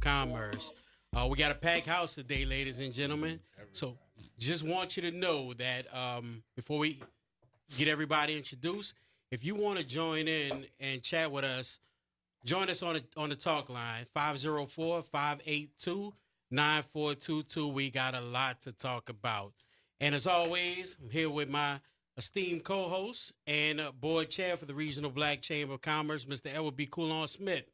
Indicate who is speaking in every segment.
Speaker 1: Commerce. We got a packed house today, ladies and gentlemen. So just want you to know that before we get everybody introduced, if you want to join in and chat with us, join us on the talk line, 504-582-9422. We got a lot to talk about. And as always, I'm here with my esteemed co-host and board chair for the Regional Black Chamber of Commerce, Mr. Edward B. Coulon Smith.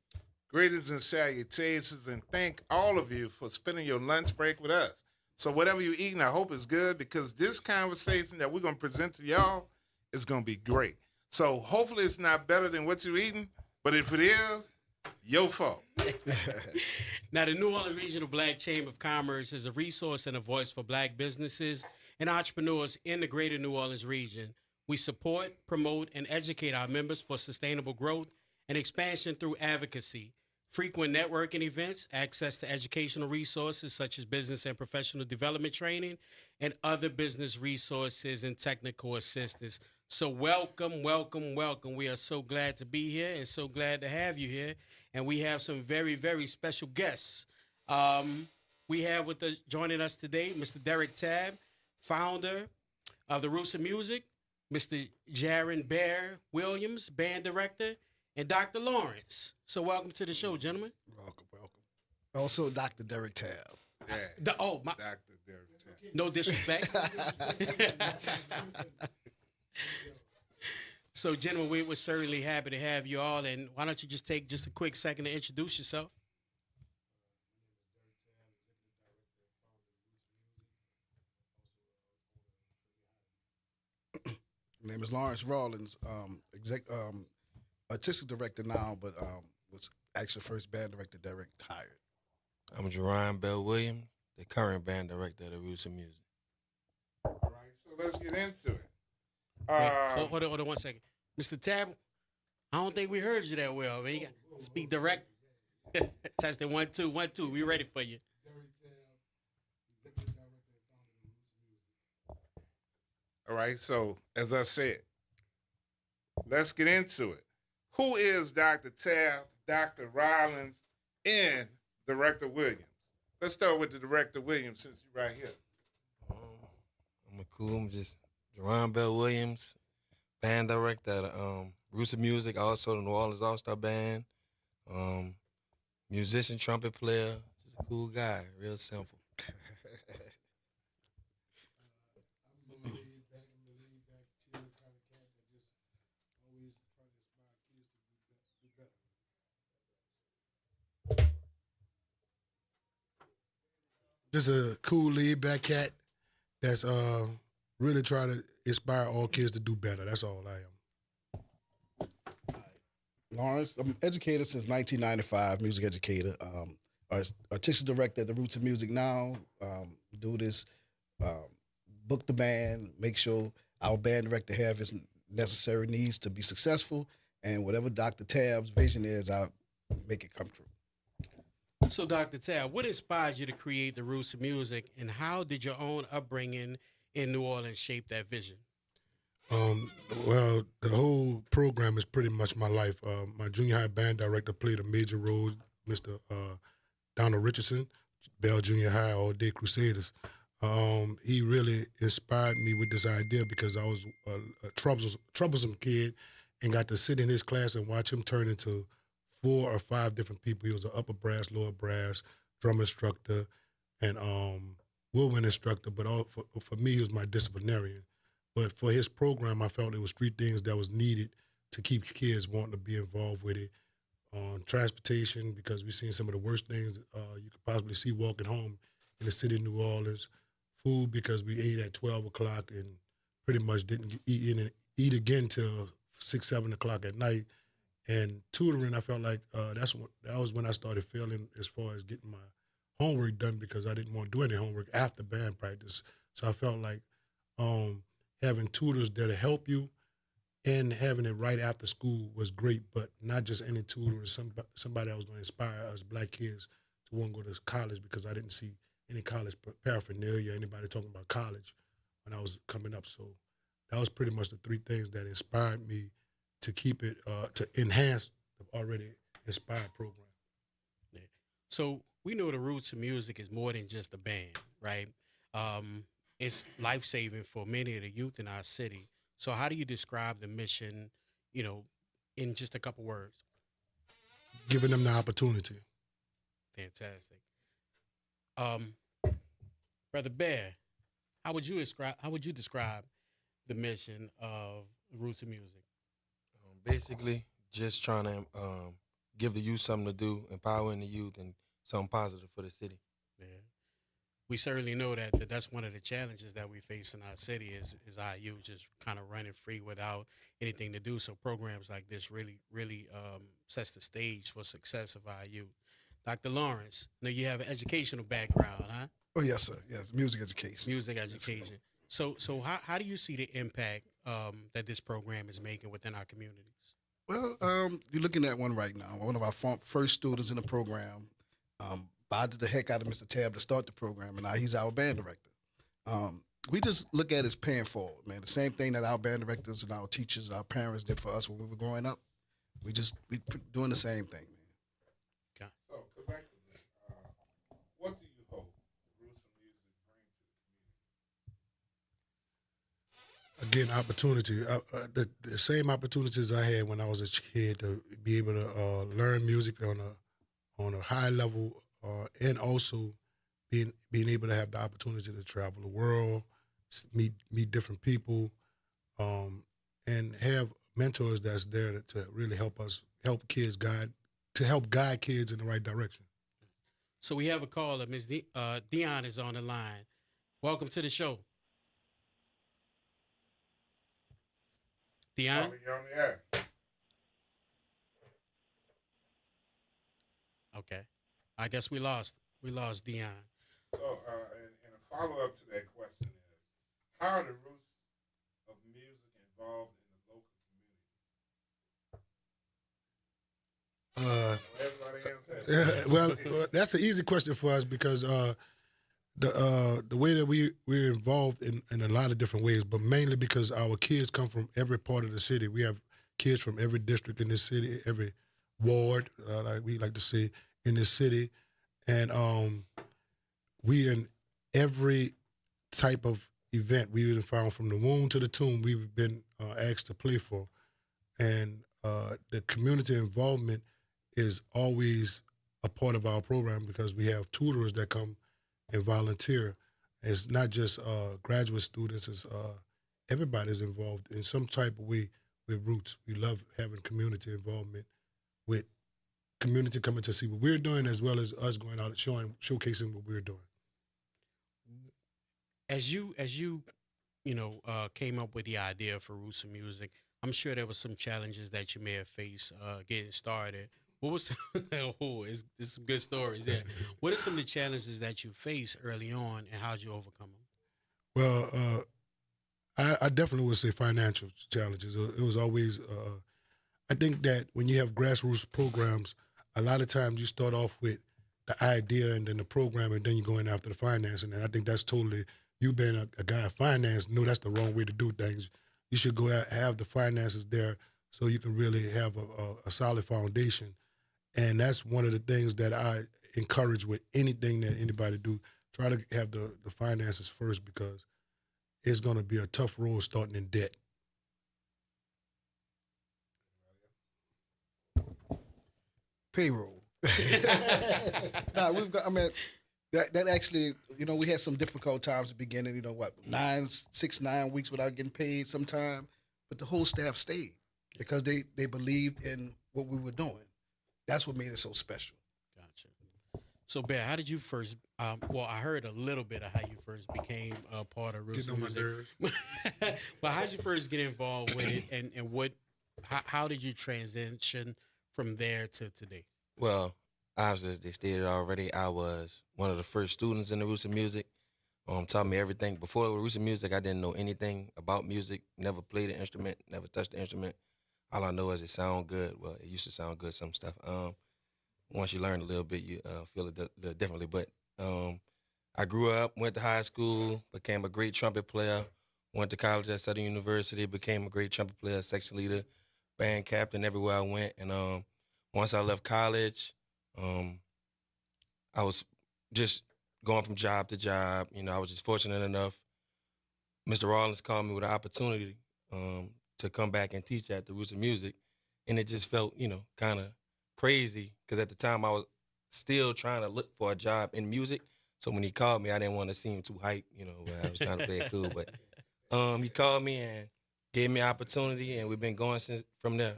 Speaker 2: Greetings and salutations, and thank all of you for spending your lunch break with us. So whatever you're eating, I hope it's good, because this conversation that we're going to present to y'all is going to be great. So hopefully it's not better than what you're eating, but if it is, your fault.
Speaker 1: Now, the New Orleans Regional Black Chamber of Commerce is a resource and a voice for black businesses and entrepreneurs in the greater New Orleans region. We support, promote, and educate our members for sustainable growth and expansion through advocacy, frequent networking events, access to educational resources such as business and professional development training, and other business resources and technical assistance. So welcome, welcome, welcome. We are so glad to be here and so glad to have you here. And we have some very, very special guests. We have joining us today, Mr. Derek Tabb, founder of the Roots of Music, Mr. Jaron Bear Williams, band director, and Dr. Lawrence. So welcome to the show, gentlemen.
Speaker 3: Welcome. Also, Dr. Derek Tabb.
Speaker 2: Yeah.
Speaker 1: Dr.
Speaker 2: Derek Tabb.
Speaker 1: No disrespect. So, gentlemen, we're certainly happy to have you all. And why don't you just take just a quick second to introduce yourself?
Speaker 3: My name is Lawrence Rawlins, artistic director now, but was actually first band director Derek hired.
Speaker 4: I'm Jerron Bell Williams, the current band director of the Roots of Music.
Speaker 2: All right, so let's get into it.
Speaker 1: Wait, hold on 1 second. Mr. Tabb, I don't think we heard you that well, man. You got to speak direct. Testing 1 2 1 2. We ready for you.
Speaker 2: All right, so as I said, let's get into it. Who is Dr. Tabb, Dr. Rollins, and Director Williams? Let's start with the Director Williams, since you're right here.
Speaker 4: I'm just Jerron Bell Williams, band director at Roots of Music, also the New Orleans All-Star Band, musician, trumpet player, just a cool guy, real simple.
Speaker 3: Just a cool, laid-back cat that's really trying to inspire all kids to do better. That's all I am. Lawrence, I'm an educator since 1995, music educator. Artistic director at the Roots of Music now. Do this, book the band, make sure our band director have his necessary needs to be successful, and whatever Dr. Tabb's vision is, I'll make it come true.
Speaker 1: So, Dr. Tabb, what inspired you to create the Roots of Music, and how did your own upbringing in New Orleans shape that vision?
Speaker 5: Well, the whole program is pretty much my life. My junior high band director played a major role, Mr. Donald Richardson, Bell Junior High, All Day Crusaders. He really inspired me with this idea because I was a troublesome kid and got to sit in his class and watch him turn into 4 or 5 different people. He was an upper brass, lower brass, drum instructor, and woodwind instructor. But for me, he was my disciplinarian. But for his program, I felt it was 3 things that was needed to keep kids wanting to be involved with it. Transportation, because we've seen some of the worst things you could possibly see walking home in the city of New Orleans. Food, because we ate at 12 o'clock and pretty much didn't eat again till 6, 7 o'clock at night. And tutoring, I felt like that was when I started failing as far as getting my homework done, because I didn't want to do any homework after band practice. So I felt like having tutors that'll help you and having it right after school was great, but not just any tutor, somebody that was going to inspire us black kids to want to go to college, because I didn't see any college paraphernalia, anybody talking about college when I was coming up. So that was pretty much the 3 things that inspired me to keep it, to enhance the already inspired program.
Speaker 1: Yeah. So we know the roots of music is more than just a band, right? It's life saving for many of the youth in our city. So, how do you describe the mission, you know, in just a couple words?
Speaker 5: Giving them the opportunity.
Speaker 1: Fantastic. Um, Brother Bear, how would you describe the mission of Roots of Music?
Speaker 4: Basically, just trying to give the youth something to do, empowering the youth, and something positive for the city.
Speaker 1: Yeah. We certainly know that's one of the challenges that we face in our city is our youth just kind of running free without anything to do. So programs like this really sets the stage for success of our youth. Dr. Lawrence, now you have an educational background, huh?
Speaker 6: Oh yes, sir. Yes, music education.
Speaker 1: Music education. So how do you see the impact that this program is making within our communities?
Speaker 6: Well, you're looking at one right now. One of our first students in the program bothered the heck out of Mr. Tab to start the program, and now he's our band director. We just look at it as paying forward, man. The same thing that our band directors and our teachers, our parents did for us when we were growing up. We doing the same thing, man.
Speaker 1: Okay.
Speaker 2: So collectively, what do you hope Roots of Music brings to the community?
Speaker 5: Again, opportunity. The same opportunities I had when I was a kid to be able to learn music on a high level, and also being able to have the opportunity to travel the world, meet different people, and have mentors that's there to really help guide kids in the right direction.
Speaker 1: So we have a caller. Ms. Dion is on the line. Welcome to the show. Dion?
Speaker 2: You're on the air.
Speaker 1: Okay. I guess we lost Dion.
Speaker 2: So, and a follow up to that question is, how are the Roots of Music involved in the local community? Everybody else has
Speaker 5: Well, that's an easy question for us because the way that we're involved in a lot of different ways, but mainly because our kids come from every part of the city. We have kids from every district in this city, every ward, like we like to say, in this city, and we in every type of event we found, from the womb to the tomb, we've been asked to play for, and the community involvement is always a part of our program because we have tutors that come and volunteer. It's not just graduate students; it's everybody's involved in some type of way with Roots. We love having community involvement with community coming to see what we're doing, as well as us going out and showcasing what we're doing.
Speaker 1: As you came up with the idea for Roots of Music, I'm sure there was some challenges that you may have faced getting started. What was it's some good stories there. What are some of the challenges that you faced early on, and how'd you overcome them?
Speaker 5: Well, I definitely would say financial challenges. It was always. I think that when you have grassroots programs, a lot of times you start off with the idea and then the program, and then you're going after the financing. And I think that's totally, you being a guy in finance, know that's the wrong way to do things. You should go out, have the finances there so you can really have a solid foundation. And that's one of the things that I encourage with anything that anybody do. Try to have the finances first, because it's going to be a tough road starting in debt.
Speaker 6: Payroll. Nah, we've got. I mean, that actually, we had some difficult times at the beginning. 6-9 weeks without getting paid sometime, but the whole staff stayed because they believed in what we were doing. That's what made it so special.
Speaker 1: Gotcha. So, Bear, how did you first? Well, I heard a little bit of how you first became a part of Roots
Speaker 5: Getting on my
Speaker 1: Music.
Speaker 5: nerves.
Speaker 1: But how did you first get involved with it, and how did you transition from there to today?
Speaker 4: Well, obviously, as they stated already, I was one of the first students in the Roots of Music. Taught me everything. Before Roots of Music, I didn't know anything about music. Never played an instrument. Never touched the instrument. All I know is it sound good. Well, it used to sound good, some stuff. Once you learn a little bit, you feel it little differently. But I grew up, went to high school, became a great trumpet player, went to college at Southern University, became a great trumpet player, section leader, band captain everywhere I went. And once I left college, I was just going from job to job. You know, I was just fortunate enough. Mr. Rollins called me with an opportunity to come back and teach at the Roots of Music, and it just felt, you know, kind of crazy because at the time I was still trying to look for a job in music. So when he called me, I didn't want to seem too hype, you know, when I was trying to play it cool. But he called me and gave me an opportunity, and we've been going since from there.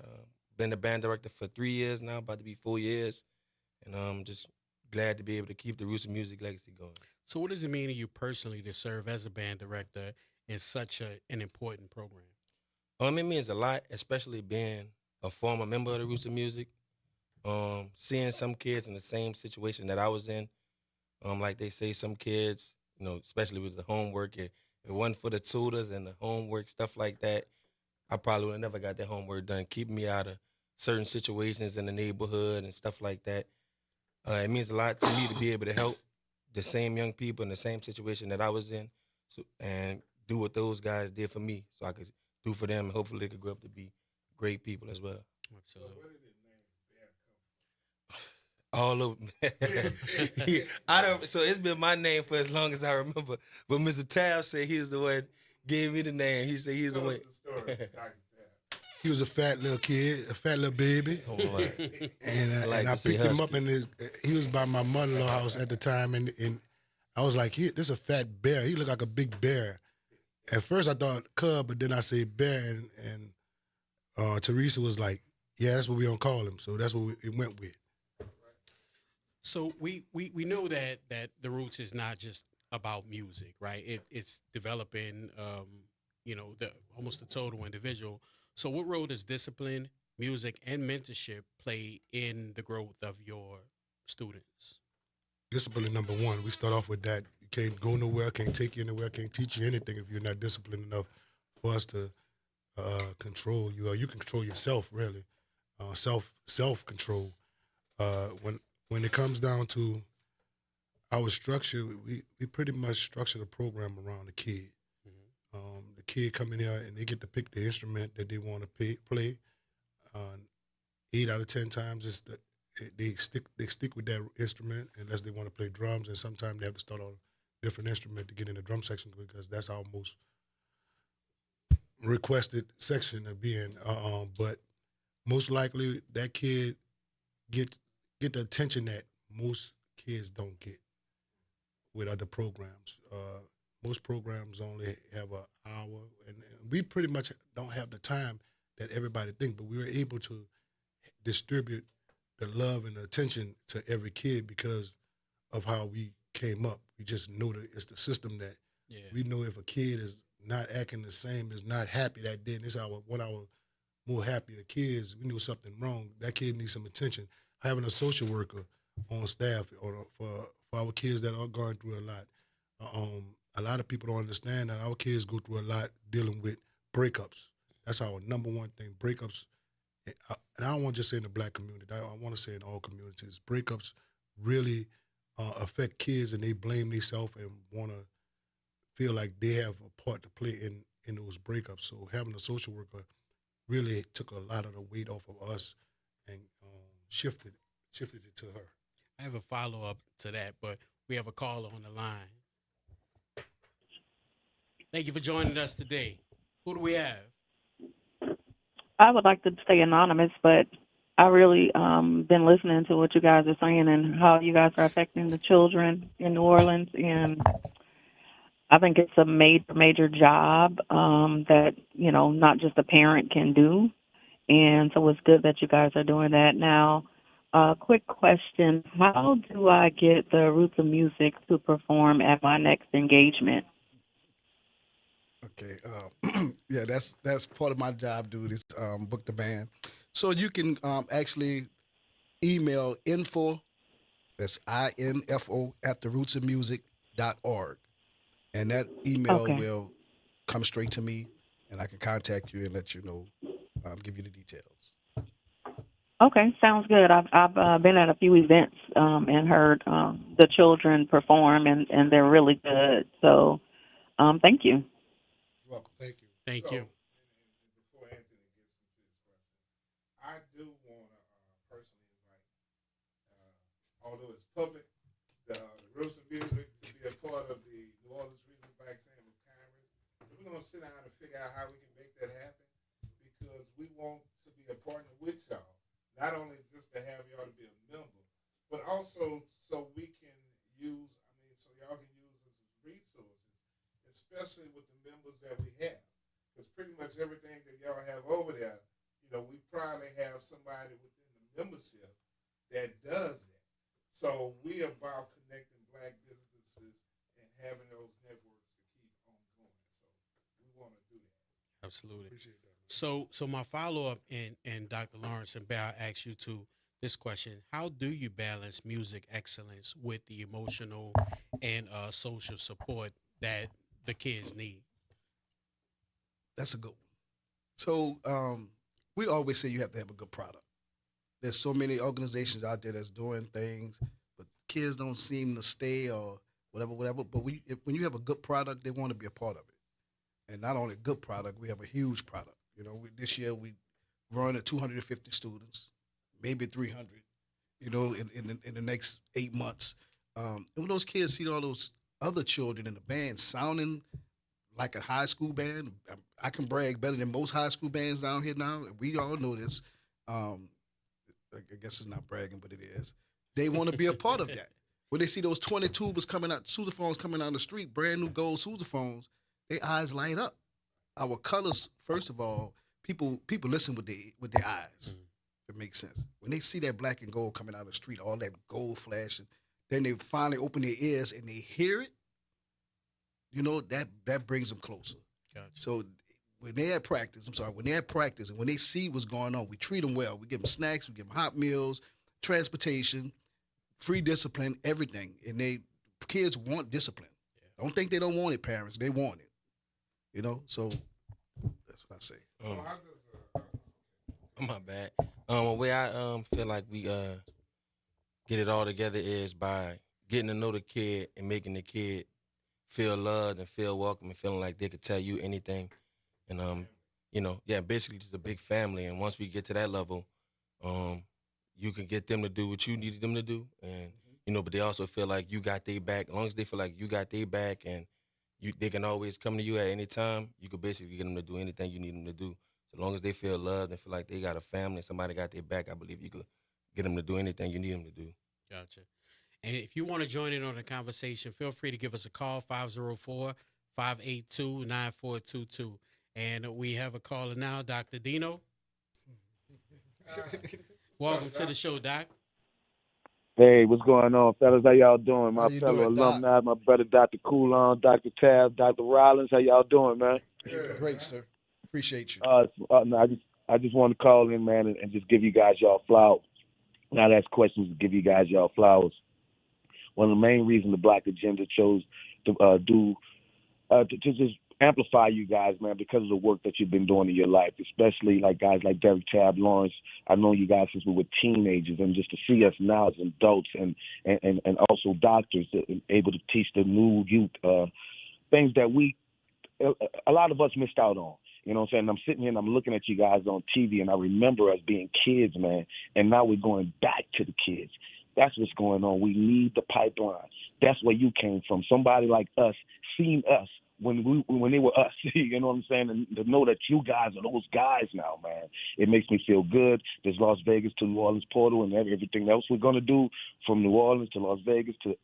Speaker 4: Been the band director for 3 years now, about to be 4 years, and I'm just glad to be able to keep the Roots of Music legacy going.
Speaker 1: So, what does it mean to you personally to serve as a band director in such an important program?
Speaker 4: It means a lot, especially being a former member of the Roots of Music. Seeing some kids in the same situation that I was in. Like they say, some kids, you know, especially with the homework, if it wasn't for the tutors and the homework stuff like that, I probably would have never got that homework done. Keeping me out of certain situations in the neighborhood and stuff like that. It means a lot to me to be able to help the same young people in the same situation that I was in, so, and do what those guys did for me, so I could do for them, and hopefully they could grow up to be great people as well.
Speaker 1: Absolutely.
Speaker 4: All over. Yeah, I don't. So it's been my name for as long as I remember. But Mr. Tab said he's the one gave me the name. He said he's the one.
Speaker 5: He was a fat little kid, a fat little baby.
Speaker 4: Oh, right.
Speaker 5: And
Speaker 4: like
Speaker 5: and I
Speaker 4: to see
Speaker 5: picked him
Speaker 4: Husky.
Speaker 5: up he was by my mother-in-law house at the time, and I was like, this is a fat bear. He looked like a big bear. At first I thought cub, but then I said bear, and Teresa was like, yeah, that's what we gonna call him. So that's what it went with.
Speaker 1: So we know that the Roots is not just about music, right? It's developing, the almost the total individual. So what role does discipline, music, and mentorship play in the growth of your students?
Speaker 5: Discipline number one. We start off with that. You can't go nowhere, can't take you anywhere, can't teach you anything if you're not disciplined enough for us to control you. Or you can control yourself, really. Self control. When it comes down to our structure, we pretty much structure the program around the kid. The kid come in here and they get to pick the instrument that they want to play. 8 out of 10 times, they stick with that instrument unless they want to play drums, and sometimes they have to start on a different instrument to get in the drum section because that's our most requested section of being. But most likely that kid get the attention that most kids don't get with other programs. Most programs only have an hour, and we pretty much don't have the time that everybody thinks, but we were able to distribute the love and the attention to every kid because of how we came up. We just know that it's the system that we know if a kid is not acting the same, is not happy that day, and it's one of our more happier kids, we knew something wrong. That kid needs some attention. Having a social worker on staff for our kids that are going through a lot. A lot of people don't understand that our kids go through a lot dealing with breakups. That's our number one thing, breakups. And I don't want to just say in the black community. I want to say in all communities. Breakups really affect kids, and they blame themselves and want to feel like they have a part to play in those breakups. So having a social worker really took a lot of the weight off of us and shifted it to her.
Speaker 1: I have a follow-up to that, but we have a caller on the line. Thank you for joining us today. Who do we have?
Speaker 7: I would like to stay anonymous, but I really been listening to what you guys are saying and how you guys are affecting the children in New Orleans, and I think it's a major job that, not just a parent can do, and so it's good that you guys are doing that. Now, quick question, how do I get the Roots of Music to perform at my next engagement?
Speaker 6: Okay, yeah, that's part of my job duties. Book the band, so you can actually email info. That's INFO at therootsofmusic.org, and that email will come straight to me, and I can contact you and let you know, give you the details.
Speaker 7: Okay, sounds good. I've been at a few events and heard the children perform, and they're really good. So, thank you.
Speaker 5: You're welcome. Thank you.
Speaker 1: Thank you.
Speaker 2: And before Anthony gets into his question, I do want to personally invite, although it's public, Wilson Music to be a part of the New Orleans Regional Black Chamber of Commerce. So we're gonna sit down and figure out how we can make that happen because we want to be a partner with y'all. Not only just to have y'all to be a member, but also so we can use, so y'all can use us as resources, especially with the members that we have. Because pretty much everything that y'all have over there, we probably have somebody within the membership that does that. So we about connecting black businesses and having those networks to keep on going. So we want to do that.
Speaker 1: Absolutely.
Speaker 3: Appreciate that.
Speaker 1: So my follow up, and Dr. Lawrence and Bear asks you to this question: how do you balance music excellence with the emotional and social support that the kids need?
Speaker 6: That's a good one. So we always say you have to have a good product. There's so many organizations out there that's doing things, but kids don't seem to stay or whatever. But when you have a good product, they want to be a part of it. And not only a good product, we have a huge product. This year we growing at 250 students, maybe 300. In the next 8 months. And when those kids see all those other children in the band sounding like a high school band, I can brag better than most high school bands down here now. We all know this. I guess it's not bragging, but it is. They want to be a part of that. When they see those 20 tubas coming out, sousaphones coming out the street, brand new gold sousaphones, their eyes light up. Our colors, first of all, people listen with their eyes. If it makes sense. When they see that black and gold coming out the street, all that gold flashing, then they finally open their ears and they hear it. That brings them closer.
Speaker 1: Gotcha.
Speaker 6: So when they're at practice, and when they see what's going on, we treat them well. We give them snacks, we give them hot meals, transportation, free discipline, everything. And kids want discipline. Yeah. Don't think they don't want it, parents. They want it. So that's what I say.
Speaker 4: My bad. The way I feel like we get it all together is by getting to know the kid and making the kid feel loved and feel welcome and feeling like they could tell you anything. And basically just a big family. And once we get to that level, you can get them to do what you needed them to do. And but they also feel like you got their back. As long as they feel like you got their back and they can always come to you at any time, you could basically get them to do anything you need them to do. As long as they feel loved and feel like they got a family, somebody got their back, I believe you could get them to do anything you need them to do.
Speaker 1: Gotcha. And if you want to join in on the conversation, feel free to give us a call, 504-582-9422. And we have a caller now, Dr. Dino. Welcome to the show, Doc.
Speaker 8: Hey, what's going on, fellas? How y'all doing? My
Speaker 6: How you
Speaker 8: fellow
Speaker 6: doing, Doc?
Speaker 8: alumni, my brother Dr. Coulon, Dr. Tab, Dr. Rollins. How y'all doing, man?
Speaker 6: Great, sir. Appreciate you.
Speaker 8: No, I just want to call in, man, and just give you guys y'all flowers. Not ask questions, give you guys y'all flowers. One of the main reasons the Black Agenda chose to just amplify you guys, man, because of the work that you've been doing in your life, especially like guys like Derek Tab, Lawrence. I've known you guys since we were teenagers, and just to see us now as adults and also doctors able to teach the new youth things that a lot of us missed out on. You know what I'm saying? I'm sitting here and I'm looking at you guys on TV, and I remember us being kids, man, and now we're going back to the kids. That's what's going on. We need the pipeline. That's where you came from. Somebody like us seen us when they were us. You know what I'm saying? And to know that you guys are those guys now, man, it makes me feel good. There's Las Vegas to New Orleans portal and everything else we're going to do, from New Orleans to Las Vegas to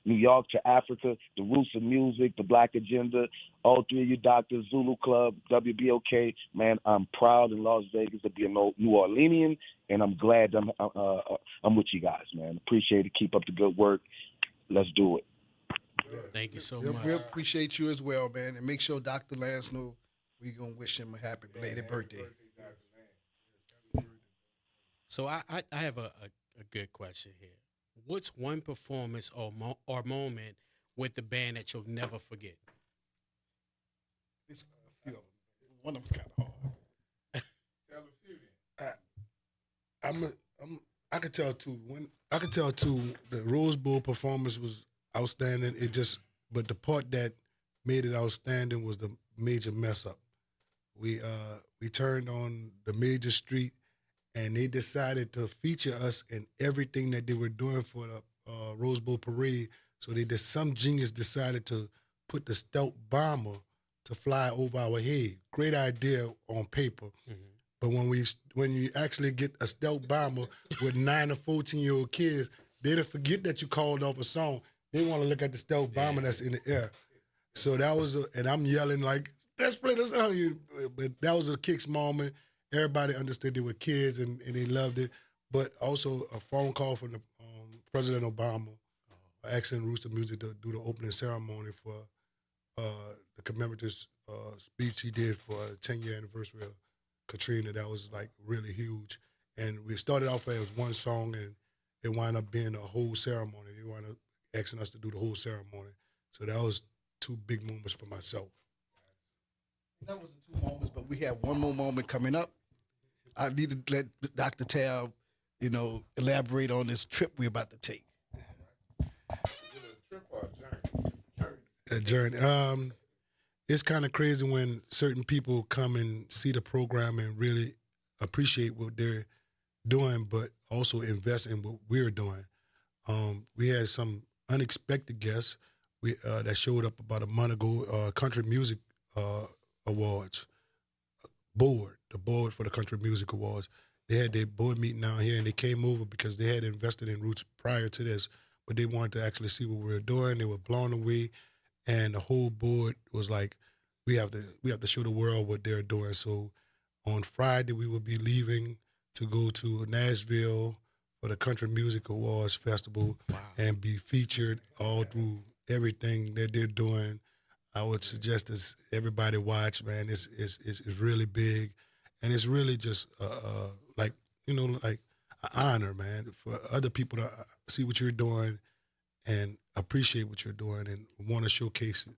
Speaker 8: New York to Africa, the Roots of Music, the Black Agenda, all three of you doctors, Zulu Club, WBOK. Man, I'm proud in Las Vegas to be a New Orleanian, and I'm glad I'm with you guys, man. Appreciate it. Keep up the good work. Let's do it.
Speaker 1: Thank you so
Speaker 6: We
Speaker 1: much.
Speaker 6: appreciate you as well, man. And make sure Dr. Lance know we're going to wish him a happy belated birthday.
Speaker 1: So I have a good question here. What's one performance or moment with the band that you'll never forget?
Speaker 6: There's a few of them. One of them's kind of hard.
Speaker 2: Tell a few then.
Speaker 3: I could tell two. The Rose Bowl performance was outstanding. But the part that made it outstanding was the major mess up. We turned on the major street, and they decided to feature us in everything that they were doing for the Rose Bowl parade.
Speaker 5: So some genius decided to put the stealth bomber to fly over our head. Great idea on paper. But when you actually get a stealth bomber with 9 or 14-year-old kids, they don't forget that you called off a song. They want to look at the stealth bomber that's in the air. So that was and I'm yelling like, let's play the song. But that was a Kicks moment. Everybody understood they were kids and they loved it. But also a phone call from the President Obama asking Roots of Music to do the opening ceremony for the commemorative speech he did for the 10-year anniversary of Katrina. That was like really huge. And we started off as one song and it wound up being a whole ceremony. They wound up asking us to do the whole ceremony. So that was 2 big moments for myself.
Speaker 6: That wasn't 2 moments, but we have one more moment coming up. I need to let Dr. Tab, elaborate on this trip we're about to take.
Speaker 5: A journey. It's kind of crazy when certain people come and see the program and really appreciate what they're doing, but also invest in what we're doing. We had some unexpected guests that showed up about a month ago. Country Music Awards the board for the Country Music Awards. They had their board meeting down here, and they came over because they had invested in Roots prior to this, but they wanted to actually see what we were doing. They were blown away, and the whole board was like, we have to show the world what they're doing. So on Friday, we will be leaving to go to Nashville for the Country Music Awards Festival and be featured all through everything that they're doing. I would suggest this everybody watch, man. It's really big, and it's really just like an honor, man, for other people to see what you're doing and appreciate what you're doing and want to showcase it.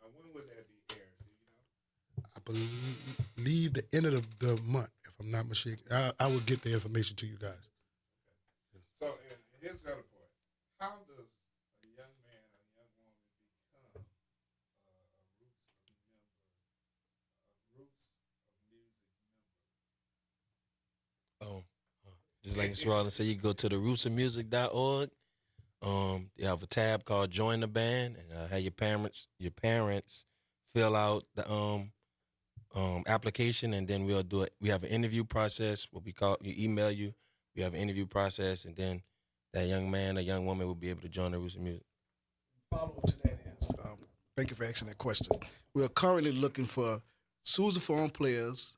Speaker 2: Now, when would that be aired? Do you know?
Speaker 5: I believe the end of the month, if I'm not mistaken. I will get the information to you guys.
Speaker 2: So, and here's the other part. How does a young man or young woman become a Roots of Music member?
Speaker 4: Just like Mr. Rollins said, you go to the rootsofmusic.org. You have a tab called Join the Band, and have your parents fill out the application, and then we'll do it. We have an interview process. What we call email you. We have an interview process, and then that young man or young woman will be able to join the Roots of Music.
Speaker 6: Follow to that is, thank you for asking that question. We are currently looking for sousaphone players,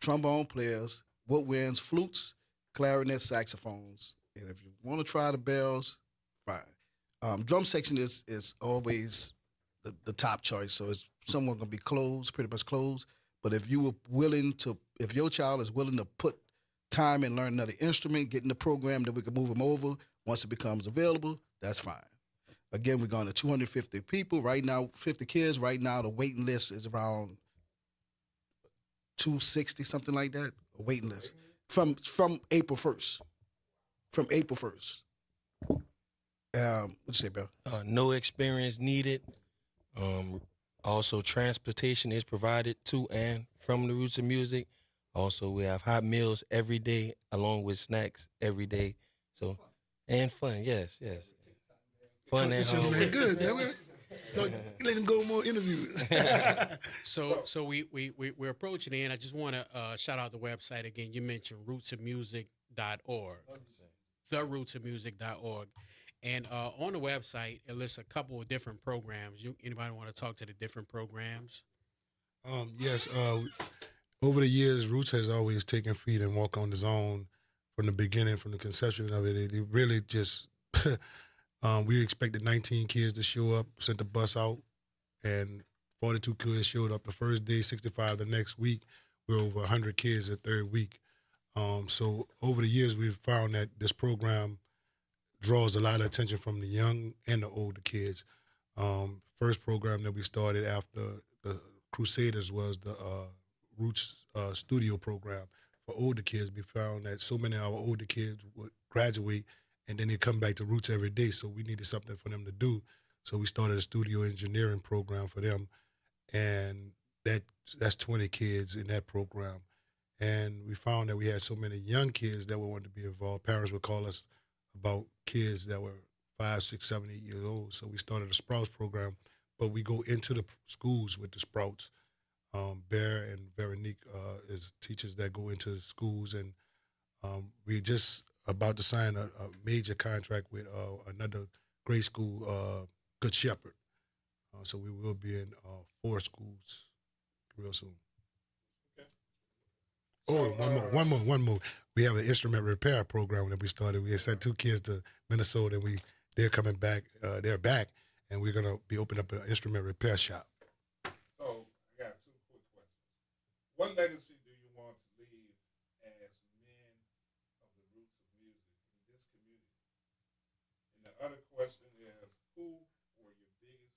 Speaker 6: trombone players, woodwinds, flutes, clarinet, saxophones, and if you want to try the bells, fine. Drum section is always the top choice, so it's someone gonna be closed, pretty much closed. But if your child is willing to put time and learn another instrument, get in the program, then we can move them over. Once it becomes available, that's fine. Again, we're going to 250 people right now, 50 kids right now. The waiting list is around 260, something like that. A waiting list from April 1st. From April 1st. What'd you say, Bill?
Speaker 4: No experience needed. Also, transportation is provided to and from the Roots of Music. Also, we have hot meals every day, along with snacks every day. So, and fun, yes. Fun and
Speaker 5: Shit,
Speaker 4: home.
Speaker 5: man, good, man. Let him go more interviews.
Speaker 1: So we're approaching the end. I just want to shout out the website again. You mentioned rootsofmusic.org, therootsofmusic.org. And on the website, it lists a couple of different programs. Anybody want to talk to the different programs?
Speaker 5: Yes. Over the years, Roots has always taken feet and walk on his own from the beginning, from the conception of it. It really just, we expected 19 kids to show up, sent the bus out, and 42 kids showed up the first day, 65 the next week. We're over 100 kids the third week. So over the years, we've found that this program draws a lot of attention from the young and the older kids. First program that we started after the Crusaders was the Roots studio program for older kids. We found that so many of our older kids would graduate and then they come back to Roots every day, so we needed something for them to do. So we started a studio engineering program for them, and that's 20 kids in that program. And we found that we had so many young kids that would want to be involved. Parents would call us about kids that were 5, 6, 7, 8 years old. So we started a Sprouts program, but we go into the schools with the Sprouts. Bear and Veronique is teachers that go into schools, and we just about to sign a major contract with another grade school, Good Shepherd. So we will be in 4 schools real soon. Oh, one more. We have an instrument repair program that we started. We sent 2 kids to Minnesota, and they're coming back. They're back, and we're gonna be opening up an instrument repair shop.
Speaker 2: So I got 2 quick questions. What legacy do you want to leave as men of the roots of music in this community? And the other question is, who were your biggest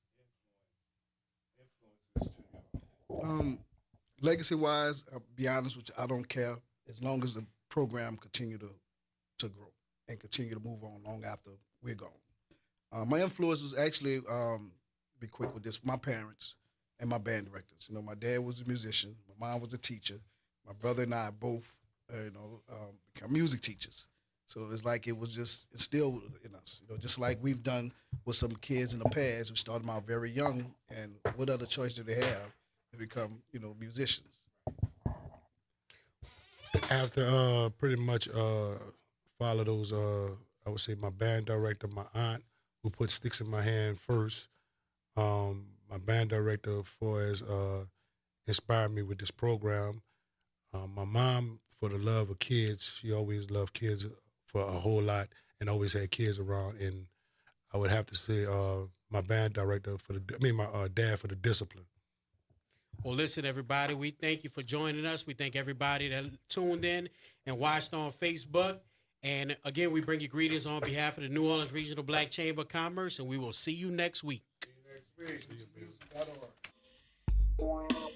Speaker 2: influences to y'all?
Speaker 6: Legacy wise, I'll be honest with you, I don't care as long as the program continue to grow and continue to move on long after we're gone. My influences actually, be quick with this, my parents and my band directors. You know, my dad was a musician, my mom was a teacher, my brother and I both, become music teachers. So it's like it was just instilled in us, you know, just like we've done with some kids in the past who started them out very young, and what other choice do they have to become, musicians?
Speaker 5: After pretty much follow those, I would say my band director, my aunt, who put sticks in my hand first. My band director, for as inspired me with this program. My mom, for the love of kids, she always loved kids for a whole lot and always had kids around. And I would have to say my band director my dad for the discipline.
Speaker 1: Well, listen, everybody, we thank you for joining us. We thank everybody that tuned in and watched on Facebook. And again, we bring you greetings on behalf of the New Orleans Regional Black Chamber of Commerce, and we will see you next week.
Speaker 2: See you next week.